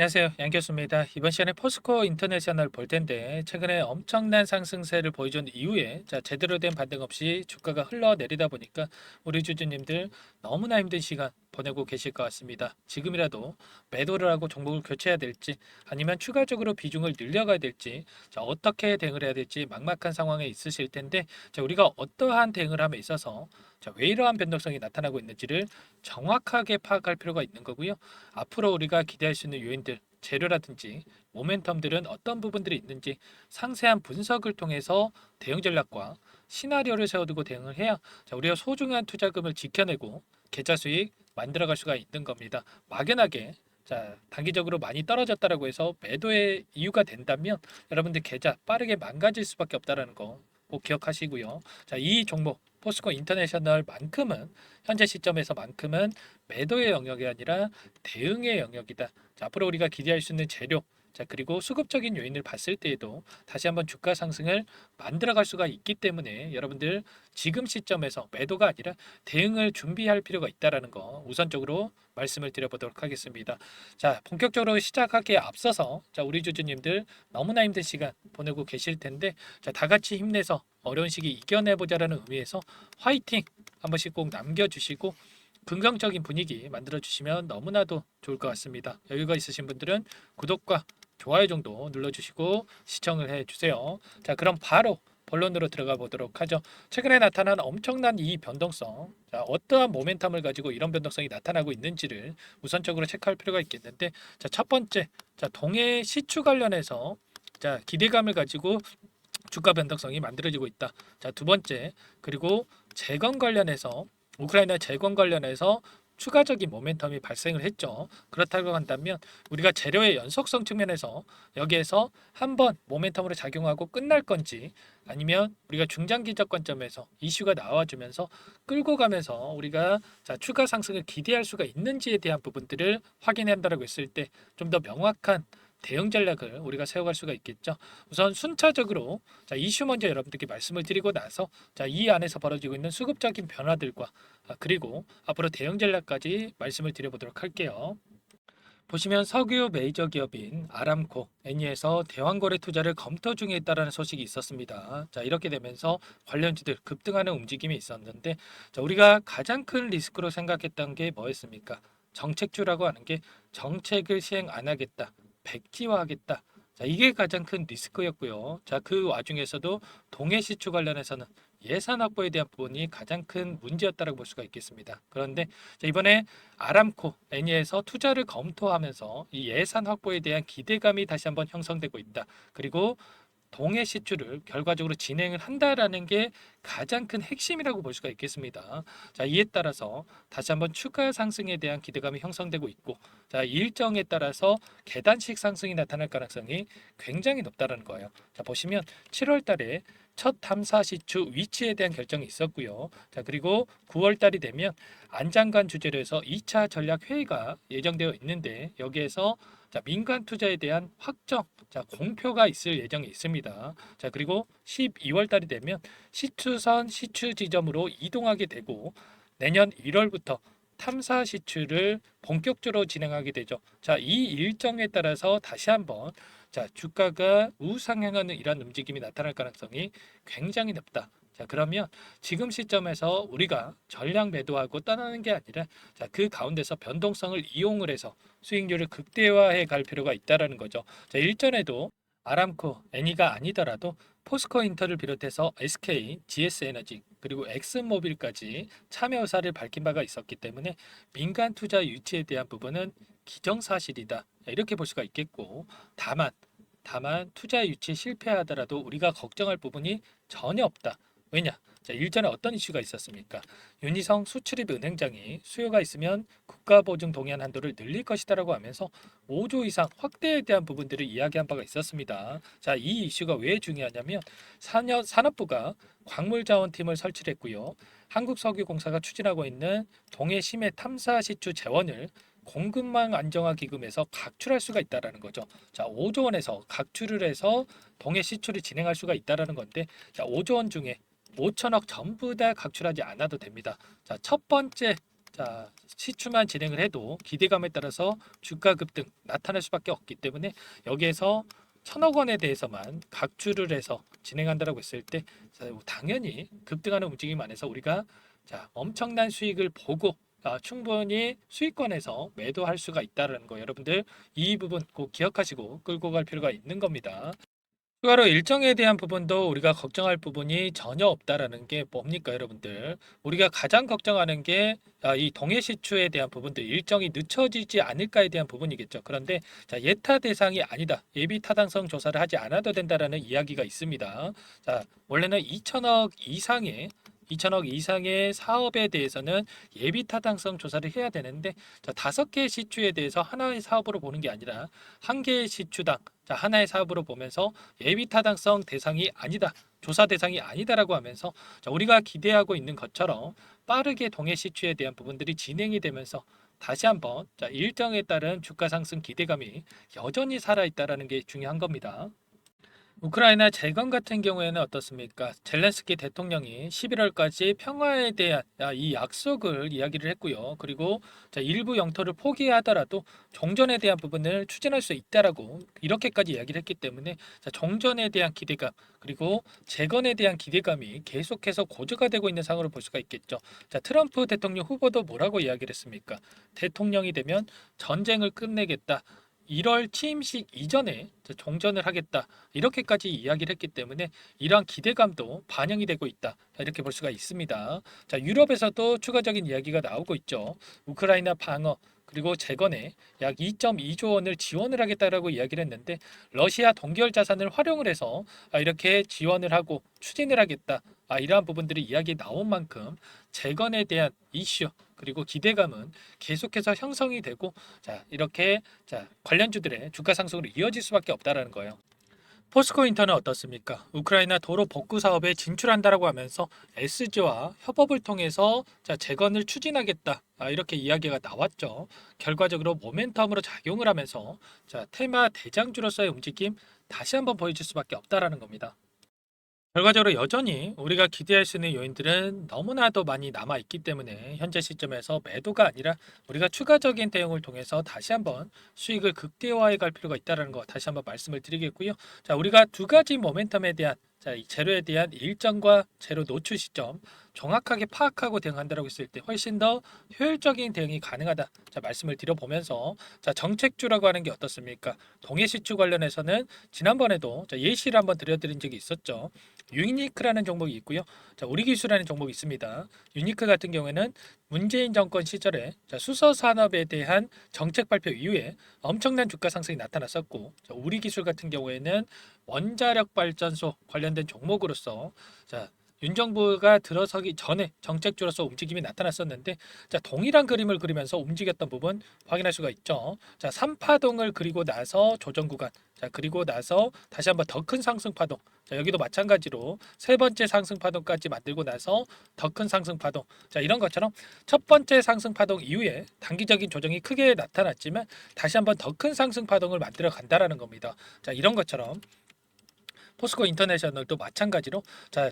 안녕하세요. 양 교수입니다. 이번 시간에 포스코 인터내셔널 볼 텐데 최근에 엄청난 상승세를 보여준 이후에 제대로 된 반등 없이 주가가 흘러내리다 보니까 우리 주주님들 너무나 힘든 시간 보내고 계실 것 같습니다. 지금이라도 매도를 하고 종목을 교체해야 될지 아니면 추가적으로 비중을 늘려가야 될지 어떻게 대응을 해야 될지 막막한 상황에 있으실 텐데 우리가 어떠한 대응을 함에 있어서 왜 이러한 변동성이 나타나고 있는지를 정확하게 파악할 필요가 있는 거고요. 앞으로 우리가 기대할 수 있는 요인들, 재료라든지 모멘텀들은 어떤 부분들이 있는지 상세한 분석을 통해서 대응 전략과 시나리오를 세워두고 대응을 해야 우리가 소중한 투자금을 지켜내고 계좌 수익 만들어갈 수가 있는 겁니다. 막연하게 단기적으로 많이 떨어졌다라고 해서 매도의 이유가 된다면 여러분들 계좌 빠르게 망가질 수밖에 없다라는 거 꼭 기억하시고요. 이 종목 포스코 인터내셔널만큼은 현재 시점에서만큼은 매도의 영역이 아니라 대응의 영역이다. 앞으로 우리가 기대할 수 있는 재료, 그리고 수급적인 요인을 봤을 때에도 다시 한번 주가 상승을 만들어갈 수가 있기 때문에 여러분들 지금 시점에서 매도가 아니라 대응을 준비할 필요가 있다라는 거 우선적으로 말씀을 드려보도록 하겠습니다. 본격적으로 시작하기에 앞서서 우리 주주님들 너무나 힘든 시간 보내고 계실 텐데 다 같이 힘내서 어려운 시기 이겨내보자라는 의미에서 화이팅 한 번씩 꼭 남겨주시고 긍정적인 분위기 만들어 주시면 너무나도 좋을 것 같습니다. 여유가 있으신 분들은 구독과 좋아요 정도 눌러주시고 시청을 해주세요. 그럼 바로 본론으로 들어가 보도록 하죠. 최근에 나타난 엄청난 이 변동성, 어떠한 모멘텀을 가지고 이런 변동성이 나타나고 있는지를 우선적으로 체크할 필요가 있겠는데, 첫 번째, 동해 시추 관련해서 기대감을 가지고 주가 변동성이 만들어지고 있다. 두 번째, 그리고 재건 관련해서 우크라이나 재건 관련해서 추가적인 모멘텀이 발생을 했죠. 그렇다고 한다면 우리가 재료의 연속성 측면에서 여기에서 한번 모멘텀으로 작용하고 끝날 건지 아니면 우리가 중장기적 관점에서 이슈가 나와주면서 끌고 가면서 우리가 추가 상승을 기대할 수가 있는지에 대한 부분들을 확인한다고 했을 때 좀 더 명확한 대응 전략을 우리가 세워갈 수가 있겠죠. 우선 순차적으로 이슈 먼저 여러분들께 말씀을 드리고 나서 이 안에서 벌어지고 있는 수급적인 변화들과 그리고 앞으로 대응 전략까지 말씀을 드려보도록 할게요. 보시면 석유 메이저 기업인 아람코, 애니에서 대왕거래 투자를 검토 중에 있다라는 소식이 있었습니다. 이렇게 되면서 관련주들 급등하는 움직임이 있었는데 우리가 가장 큰 리스크로 생각했던 게 뭐였습니까? 정책주라고 하는 게 정책을 시행 안 하겠다, 백지화하겠다. 이게 가장 큰 리스크였고요. 그 와중에서도 동해 시추 관련해서는 예산 확보에 대한 부분이 가장 큰 문제였다고 볼 수가 있겠습니다. 그런데 이번에 아람코, 애니에서 투자를 검토하면서 이 예산 확보에 대한 기대감이 다시 한번 형성되고 있다. 그리고 동해 시추를 결과적으로 진행을 한다라는 게 가장 큰 핵심이라고 볼 수가 있겠습니다. 이에 따라서 다시 한번 추가 상승에 대한 기대감이 형성되고 있고, 일정에 따라서 계단식 상승이 나타날 가능성이 굉장히 높다는 거예요. 보시면 7월 달에 첫 탐사 시추 위치에 대한 결정이 있었고요. 그리고 9월 달이 되면 안장관 주재로 해서 2차 전략 회의가 예정되어 있는데 여기에서 민간 투자에 대한 확정, 공표가 있을 예정이 있습니다. 그리고 12월 달이 되면 시추선 시추 지점으로 이동하게 되고 내년 1월부터 탐사 시추를 본격적으로 진행하게 되죠. 이 일정에 따라서 다시 한번 주가가 우상향하는 이런 움직임이 나타날 가능성이 굉장히 높다. 그러면 지금 시점에서 우리가 전량 매도하고 떠나는 게 아니라 그 가운데서 변동성을 이용을 해서 수익률을 극대화해 갈 필요가 있다라는 거죠. 일전에도 아람코, 애니가 아니더라도 포스코 인터를 비롯해서 SK, GS에너지 그리고 엑슨모빌까지 참여 의사를 밝힌 바가 있었기 때문에 민간 투자 유치에 대한 부분은 기정사실이다. 이렇게 볼 수가 있겠고 다만 투자 유치 실패하더라도 우리가 걱정할 부분이 전혀 없다. 왜냐? 일전에 어떤 이슈가 있었습니까? 윤희성 수출입 은행장이 수요가 있으면 국가보증 동의안 한도를 늘릴 것이다라고 하면서 5조 이상 확대에 대한 부분들을 이야기한 바가 있었습니다. 이 이슈가 왜 중요하냐면 산업부가 광물자원팀을 설치했고요. 한국석유공사가 추진하고 있는 동해 심해 탐사 시추 재원을 공급망 안정화 기금에서 각출할 수가 있다라는 거죠. 5조 원에서 각출을 해서 동해 시추를 진행할 수가 있다라는 건데 5조 원 중에 5천억 전부 다 각출하지 않아도 됩니다. 첫 번째 시추만 진행을 해도 기대감에 따라서 주가 급등 나타날 수밖에 없기 때문에 여기에서 1,000억 원에 대해서만 각주를 해서 진행한다라고 했을 때 당연히 급등하는 움직임 안에서 우리가 엄청난 수익을 보고 충분히 수익권에서 매도할 수가 있다는 거, 여러분들 이 부분 꼭 기억하시고 끌고 갈 필요가 있는 겁니다. 추가로 일정에 대한 부분도 우리가 걱정할 부분이 전혀 없다라는 게 뭡니까, 여러분들? 우리가 가장 걱정하는 게 이 동해 시추에 대한 부분들, 일정이 늦춰지지 않을까에 대한 부분이겠죠. 그런데 예타 대상이 아니다, 예비 타당성 조사를 하지 않아도 된다라는 이야기가 있습니다. 원래는 2천억 이상의 사업에 대해서는 예비 타당성 조사를 해야 되는데 5개 시추에 대해서 하나의 사업으로 보는 게 아니라 한 개의 시추당 하나의 사업으로 보면서 예비 타당성 대상이 아니다, 조사 대상이 아니다라고 하면서 우리가 기대하고 있는 것처럼 빠르게 동해 시추에 대한 부분들이 진행이 되면서 다시 한번 일정에 따른 주가 상승 기대감이 여전히 살아있다라는 게 중요한 겁니다. 우크라이나 재건 같은 경우에는 어떻습니까? 젤렌스키 대통령이 11월까지 평화에 대한 이 약속을 이야기를 했고요. 그리고 일부 영토를 포기하더라도 종전에 대한 부분을 추진할 수 있다라고 이렇게까지 이야기를 했기 때문에 종전에 대한 기대감 그리고 재건에 대한 기대감이 계속해서 고조가 되고 있는 상황으로 볼 수가 있겠죠. 트럼프 대통령 후보도 뭐라고 이야기를 했습니까? 대통령이 되면 전쟁을 끝내겠다. 1월 취임식 이전에 종전을 하겠다, 이렇게까지 이야기를 했기 때문에 이러한 기대감도 반영이 되고 있다, 이렇게 볼 수가 있습니다. 유럽에서도 추가적인 이야기가 나오고 있죠. 우크라이나 방어 그리고 재건에 약 2.2조 원을 지원을 하겠다라고 이야기를 했는데 러시아 동결 자산을 활용을 해서 이렇게 지원을 하고 추진을 하겠다, 이러한 부분들이 이야기 나온 만큼 재건에 대한 이슈 그리고 기대감은 계속해서 형성이 되고 이렇게 관련주들의 주가 상승으로 이어질 수밖에 없다라는 거예요. 포스코 인터는 어떻습니까? 우크라이나 도로 복구 사업에 진출한다라고 하면서 SG와 협업을 통해서 재건을 추진하겠다, 이렇게 이야기가 나왔죠. 결과적으로 모멘텀으로 작용을 하면서 테마 대장주로서의 움직임 다시 한번 보여줄 수밖에 없다라는 겁니다. 결과적으로 여전히 우리가 기대할 수 있는 요인들은 너무나도 많이 남아 있기 때문에 현재 시점에서 매도가 아니라 우리가 추가적인 대응을 통해서 다시 한번 수익을 극대화해 갈 필요가 있다는 거 다시 한번 말씀을 드리겠고요. 우리가 두 가지 모멘텀에 대한 이 재료에 대한 일정과 재료 노출 시점 정확하게 파악하고 대응한다고 했을 때 훨씬 더 효율적인 대응이 가능하다, 말씀을 드려보면서 정책주라고 하는 게 어떻습니까? 동해시추 관련해서는 지난번에도 예시를 한번 드려드린 적이 있었죠. 유니크라는 종목이 있고요. 우리기술이라는 종목이 있습니다. 유니크 같은 경우에는 문재인 정권 시절에 수소 산업에 대한 정책 발표 이후에 엄청난 주가 상승이 나타났었고, 우리기술 같은 경우에는 원자력 발전소 관련된 종목으로서 윤 정부가 들어서기 전에 정책주로서 움직임이 나타났었는데 동일한 그림을 그리면서 움직였던 부분 확인할 수가 있죠. 3파동을 그리고 나서 조정 구간, 그리고 나서 다시 한번 더 큰 상승 파동, 여기도 마찬가지로 세 번째 상승 파동까지 만들고 나서 더 큰 상승 파동, 이런 것처럼 첫 번째 상승 파동 이후에 단기적인 조정이 크게 나타났지만 다시 한번 더 큰 상승 파동을 만들어 간다라는 겁니다. 이런 것처럼 포스코 인터내셔널도 마찬가지로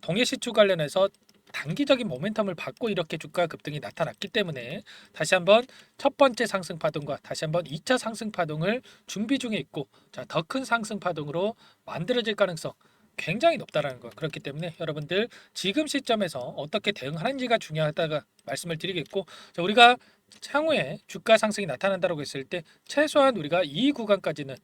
동해 시추 관련해서 단기적인 모멘텀을 받고 이렇게 주가 급등이 나타났기 때문에 다시 한번 첫 번째 상승 파동과 다시 한번 2차 상승 파동을 준비 중에 있고 더 큰 상승 파동으로 만들어질 가능성 굉장히 높다라는 거. 그렇기 때문에 여러분들 지금 시점에서 어떻게 대응하는지가 중요하다가 말씀을 드리겠고, 우리가 향후에 주가 상승이 나타난다고 했을 때 최소한 우리가 이 구간까지는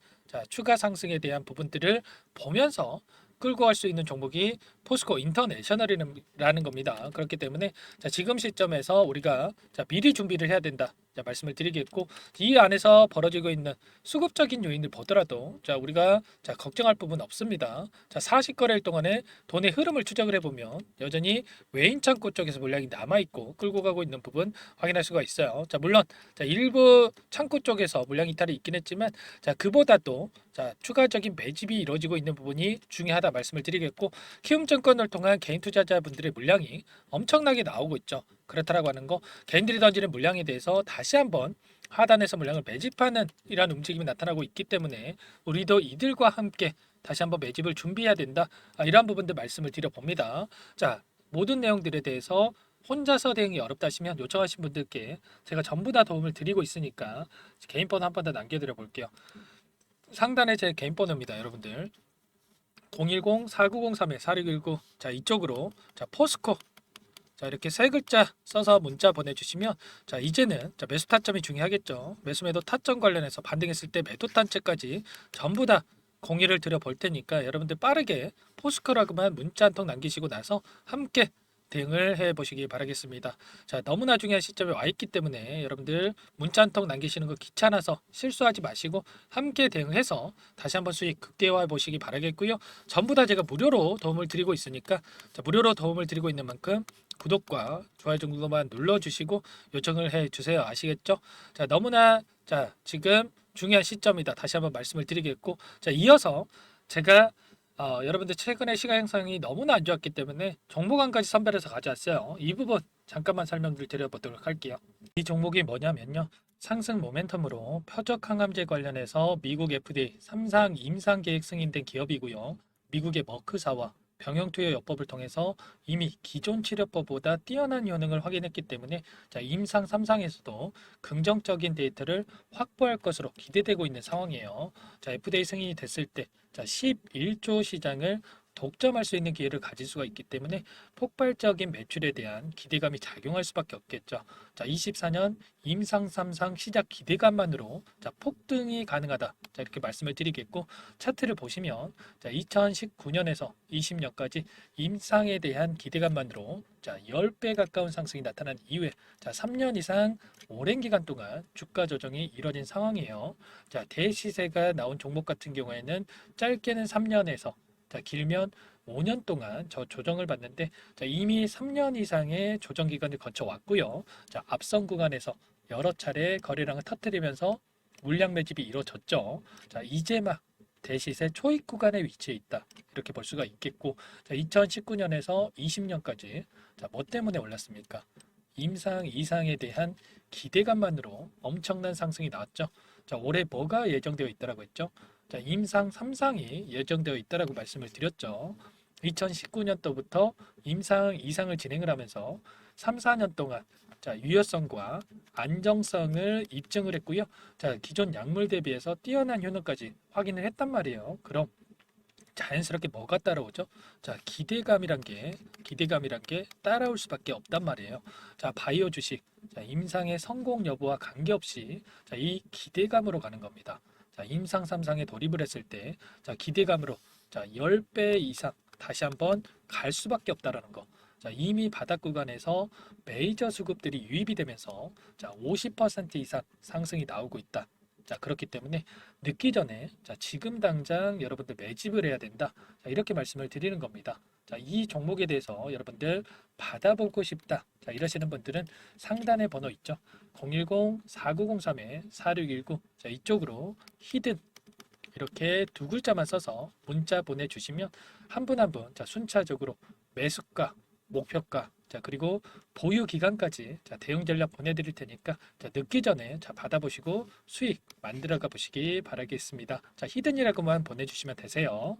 추가 상승에 대한 부분들을 보면서 끌고 갈 수 있는 종목이 포스코 인터내셔널이라는 겁니다. 그렇기 때문에 지금 시점에서 우리가 미리 준비를 해야 된다, 말씀을 드리겠고, 이 안에서 벌어지고 있는 수급적인 요인을 보더라도 우리가 걱정할 부분 없습니다. 40거래일 동안에 돈의 흐름을 추적을 해보면 여전히 외인 창고 쪽에서 물량이 남아있고 끌고 가고 있는 부분 확인할 수가 있어요. 물론 일부 창고 쪽에서 물량 이탈이 있긴 했지만 그보다도 추가적인 매집이 이루어지고 있는 부분이 중요하다 말씀을 드리겠고, 키움증권을 통한 개인 투자자분들의 물량이 엄청나게 나오고 있죠. 그렇다라고 하는 거, 개인들이 던지는 물량에 대해서 다시 한번 하단에서 물량을 매집하는 이러한 움직임이 나타나고 있기 때문에 우리도 이들과 함께 다시 한번 매집을 준비해야 된다, 이러한 부분들 말씀을 드려봅니다. 모든 내용들에 대해서 혼자서 대응이 어렵다 하시면 요청하신 분들께 제가 전부 다 도움을 드리고 있으니까 개인 번호 한 번 더 남겨드려 볼게요. 상단에 제 개인 번호입니다, 여러분들. 010-4903-4619. 자, 이쪽으로 자, 포스코 자, 이렇게 세 글자 써서 문자 보내주시면 자, 이제는 자, 매수 타점이 중요하겠죠. 매수 매도 타점 관련해서 반등했을 때 매도 단체까지 전부 다 공유를 드려 볼 테니까 여러분들 빠르게 포스코라고만 문자 한 통 남기시고 나서 함께 대응을 해 보시기 바라겠습니다. 자, 너무나 중요한 시점에 와 있기 때문에 여러분들 문자 한 통 남기시는 거 귀찮아서 실수하지 마시고 함께 대응해서 다시 한번 수익 극대화해 보시기 바라겠고요. 전부 다 제가 무료로 도움을 드리고 있으니까 자, 무료로 도움을 드리고 있는 만큼 구독과 좋아요 정도만 눌러주시고 요청을 해주세요. 아시겠죠? 자, 너무나 자, 지금 중요한 시점이다. 다시 한번 말씀을 드리겠고, 자, 이어서 제가 여러분들 최근에 시가 형상이 너무나 안 좋았기 때문에 종목안까지 선별해서 가져왔어요. 이 부분 잠깐만 설명을 드려보도록 할게요. 이 종목이 뭐냐면요. 상승 모멘텀으로 표적 항암제 관련해서 미국 FDA 3상 임상 계획 승인된 기업이고요. 미국의 머크사와 병용투여 요법을 통해서 이미 기존 치료법보다 뛰어난 효능을 확인했기 때문에 자, 임상 3상에서도 긍정적인 데이터를 확보할 것으로 기대되고 있는 상황이에요. 자, FDA 승인이 됐을 때 자, 11조 시장을 독점할 수 있는 기회를 가질 수가 있기 때문에 폭발적인 매출에 대한 기대감이 작용할 수밖에 없겠죠. 자, 24년 임상 3상 시작 기대감만으로 자, 폭등이 가능하다. 자, 이렇게 말씀을 드리겠고 차트를 보시면 자, 2019년에서 20년까지 임상에 대한 기대감만으로 자, 10배 가까운 상승이 나타난 이후에 자, 3년 이상 오랜 기간 동안 주가 조정이 이뤄진 상황이에요. 자, 대시세가 나온 종목 같은 경우에는 짧게는 3년에서 자, 길면 5년 동안 저 조정을 받는데 자, 이미 3년 이상의 조정 기간을 거쳐 왔고요. 자, 앞선 구간에서 여러 차례 거래량을 터뜨리면서 물량 매집이 이루어졌죠. 자, 이제 막 대시세 초입 구간에 위치해 있다. 이렇게 볼 수가 있겠고, 자, 2019년에서 20년까지 자, 뭐 때문에 올랐습니까? 임상 이상에 대한 기대감만으로 엄청난 상승이 나왔죠. 자, 올해 뭐가 예정되어 있다라고 했죠? 자, 임상 3상이 예정되어 있다라고 말씀을 드렸죠. 2019년도부터 임상 2상을 진행을 하면서 3, 4년 동안 자, 유효성과 안정성을 입증을 했고요. 자, 기존 약물 대비해서 뛰어난 효능까지 확인을 했단 말이에요. 그럼 자연스럽게 뭐가 따라오죠? 자, 기대감이란 게 따라올 수밖에 없단 말이에요. 자, 바이오 주식, 자, 임상의 성공 여부와 관계없이 자, 이 기대감으로 가는 겁니다. 자, 임상 3상에 돌입을 했을 때, 자, 기대감으로 자, 10배 이상 다시 한번 갈 수밖에 없다라는 거. 자, 이미 바닥 구간에서 메이저 수급들이 유입이 되면서 자, 50% 이상 상승이 나오고 있다. 자, 그렇기 때문에 늦기 전에 자, 지금 당장 여러분들 매집을 해야 된다. 자, 이렇게 말씀을 드리는 겁니다. 자, 이 종목에 대해서 여러분들 받아보고 싶다. 자, 이러시는 분들은 상단에 번호 있죠. 010-4903-4619. 자, 이쪽으로 히든 이렇게 두 글자만 써서 문자 보내주시면 한 분 한 분 자, 순차적으로 매수가, 목표가, 자, 그리고 보유 기간까지 자, 대응 전략 보내드릴 테니까 자, 늦기 전에 자, 받아보시고 수익 만들어가 보시기 바라겠습니다. 자, 히든이라고만 보내주시면 되세요.